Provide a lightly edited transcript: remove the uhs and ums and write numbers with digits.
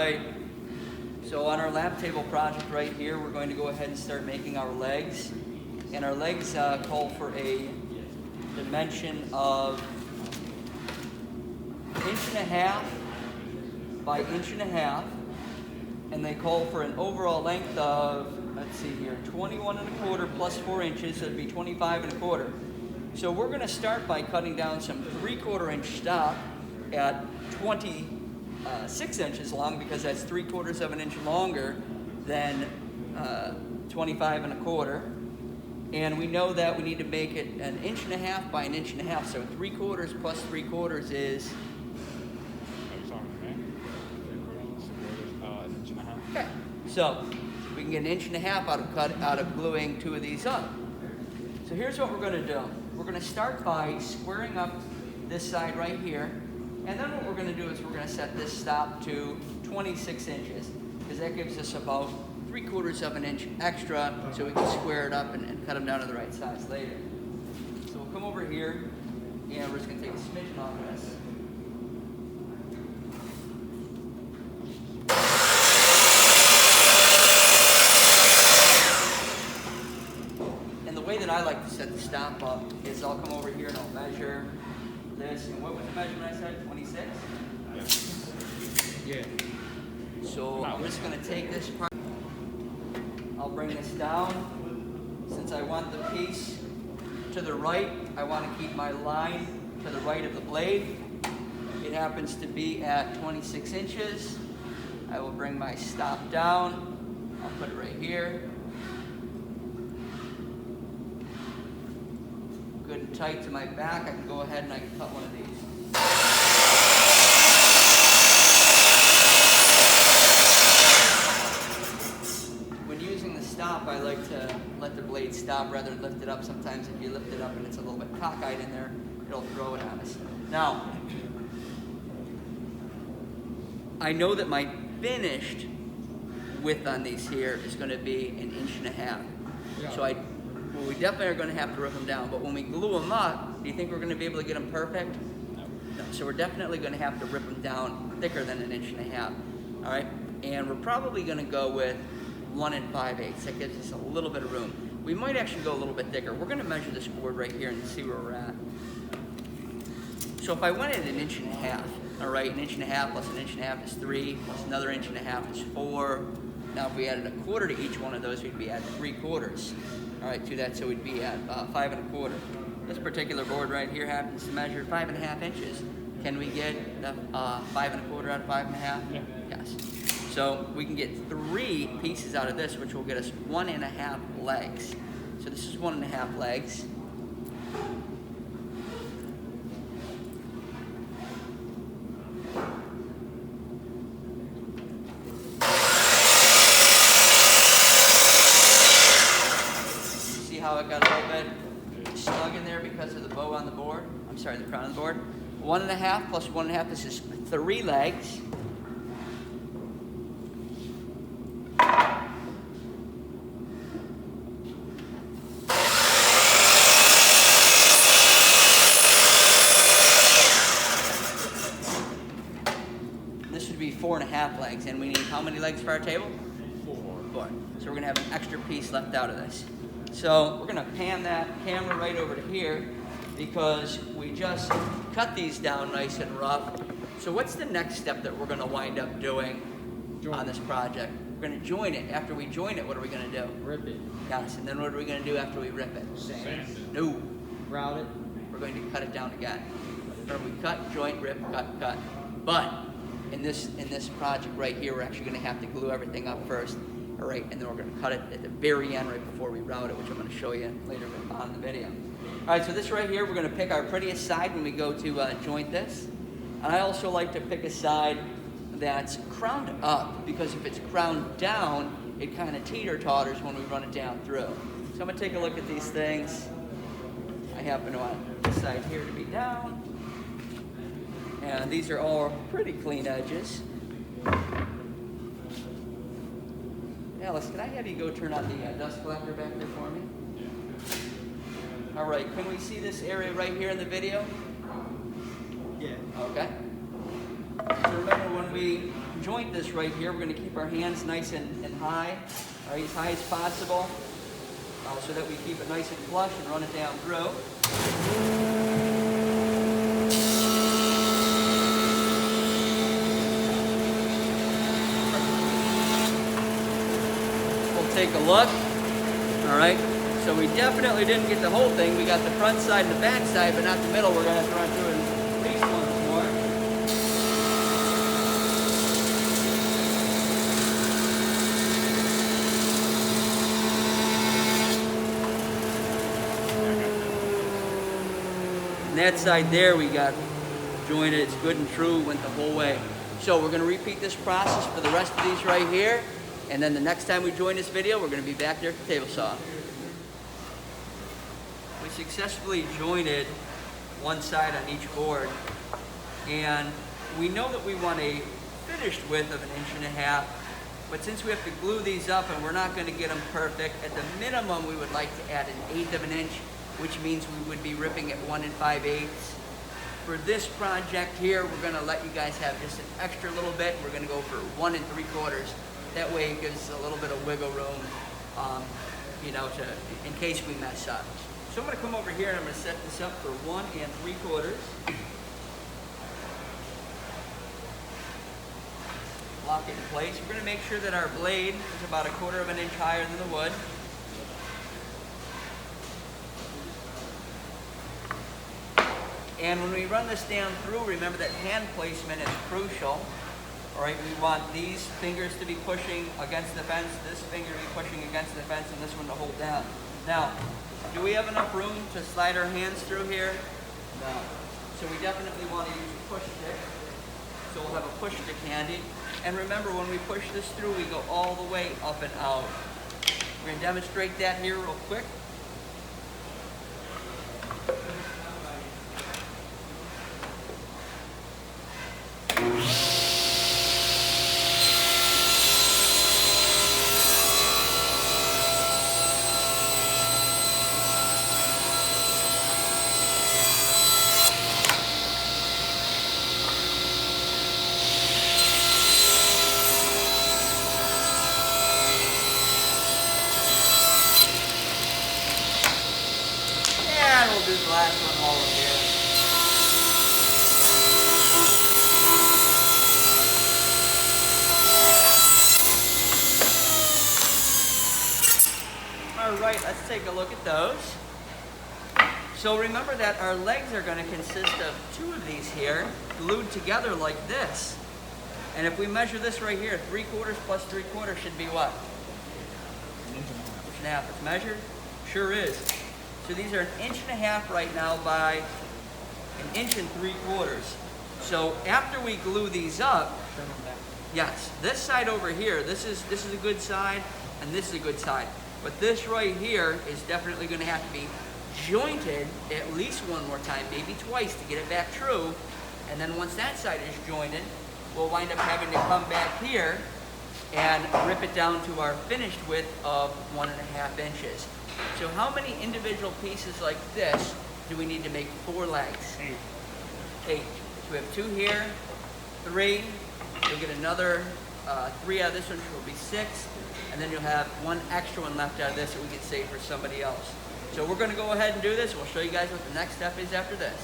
right, so on our lap table project right here, we're going to go ahead and start making our legs. And our legs call for a dimension of 1.5 inches by 1.5 inches. And they call for an overall length of, let's see here, 21.25 plus 4 inches, so it'd be 25.25. So we're gonna start by cutting down some 3/4 inch stock at 26 inches long, because that's 3/4 of an inch longer than 25.25. And we know that we need to make it 1.5 inches by 1.5 inches, so 3/4 plus 3/4 is. Okay, so we can get 1.5 inches out of gluing 2 of these up. So here's what we're going to do. We're going to start by squaring up this side right here, and then what we're going to do is we're going to set this stop to 26 inches, because that gives us about 3/4 of an inch extra, so we can square it up and cut them down to the right size later. So we'll come over here, and we're just going to take a smidgen off of this. I like to set the stop up is I'll come over here and I'll measure this. And what was the measurement I said? 26? Yeah. So I'm just going to take this part. I'll bring this down. Since I want the piece to the right, I want to keep my line to the right of the blade. It happens to be at 26 inches. I will bring my stop down. I'll put it right here. Good and tight to my back. I can go ahead and I can cut one of these. When using the stop, I like to let the blade stop rather than lift it up. Sometimes if you lift it up and it's a little bit cockeyed in there, it'll throw it on us. Now, I know that my finished width on these here is going to be 1.5 inches. So we definitely are going to have to rip them down, but when we glue them up, do you think we're going to be able to get them perfect? No. So we're definitely going to have to rip them down thicker than 1.5 inches. All right, and we're probably going to go with 1 5/8. That gives us a little bit of room. We might actually go a little bit thicker. We're going to measure this board right here and see where we're at. So if I went at 1.5 inches, all right, 1.5 inches plus 1.5 inches is 3, plus another 1.5 inches is 4. Now if we added 1/4 to each one of those, we'd be at 3/4. All right, to that, so we'd be at 5 1/4. This particular board right here happens to measure 5.5 inches. Can we get the 5 1/4 out of 5.5? Yeah. Yes. So we can get 3 pieces out of this, which will get us 1.5 legs. So this is 1.5 legs. How it got a little bit snug in there because of the bow on the board. I'm sorry, the crown of the board. 1.5 plus 1.5, this is 3 legs. This would be 4.5 legs, and we need how many legs for our table? 4. So we're gonna have an extra piece left out of this. So we're going to pan that camera right over to here, because we just cut these down nice and rough. So what's the next step that we're going to wind up doing on this project? We're going to join it. After we join it, what are we going to do? Rip it. Yes, and then what are we going to do after we rip it? Sand. No. Grout it. We're going to cut it down again. Remember, we cut, joint, rip, cut. But in this project right here, we're actually going to have to glue everything up first. All right, and then we're going to cut it at the very end right before we route it, which I'm going to show you later on in the video. All right, so this right here, we're going to pick our prettiest side when we go to joint this. And I also like to pick a side that's crowned up, because if it's crowned down, it kind of teeter-totters when we run it down through. So I'm going to take a look at these things. I happen to want this side here to be down. And these are all pretty clean edges. Alice, can I have you go turn on the dust collector back there for me? All right, can we see this area right here in the video? Yeah. Okay. So remember when we joint this right here, we're going to keep our hands nice and high, all right, as high as possible, so that we keep it nice and flush and run it down through. We'll take a look. All right. So we definitely didn't get the whole thing. We got the front side and the back side, but not the middle. We're going to have to run through it at least once more. And that side there we got jointed. It's good and true. Went the whole way. So we're going to repeat this process for the rest of these right here. And then the next time we join this video, we're going to be back there at the table saw. We successfully jointed one side on each board, and we know that we want a finished width of 1.5 inches, but since we have to glue these up and we're not going to get them perfect, at the minimum we would like to add 1/8 of an inch, which means we would be ripping at 1 5/8. For this project here, we're going to let you guys have just an extra little bit. We're going to go for 1 3/4. That way it gives a little bit of wiggle room, you know, in case we mess up. So I'm going to come over here and I'm going to set this up for 1 3/4. Lock it in place. We're going to make sure that our blade is about 1/4 inch higher than the wood. And when we run this down through, remember that hand placement is crucial. All right, we want these fingers to be pushing against the fence, this finger to be pushing against the fence, and this one to hold down. Now, do we have enough room to slide our hands through here? No. So we definitely want to use a push stick. So we'll have a push stick handy. And remember, when we push this through, we go all the way up and out. We're going to demonstrate that here real quick. We'll do the last one all up here. All right, let's take a look at those. So remember that our legs are going to consist of 2 of these here, glued together like this. And if we measure this right here, 3/4 plus 3/4 should be what? 1.5 inches. It's measured? Sure is. So these are 1.5 inches right now by 1 3/4 inches. So after we glue these up, yes, this side over here, this is a good side, and this is a good side. But this right here is definitely going to have to be jointed at least one more time, maybe twice, to get it back true. And then once that side is jointed, we'll wind up having to come back here and rip it down to our finished width of 1.5 inches. So how many individual pieces like this do we need to make 4 legs? 8. So we have 2 here, 3. You'll get another 3 out of this one, which will be 6. And then you'll have 1 extra one left out of this that we can save for somebody else. So we're going to go ahead and do this. We'll show you guys what the next step is after this.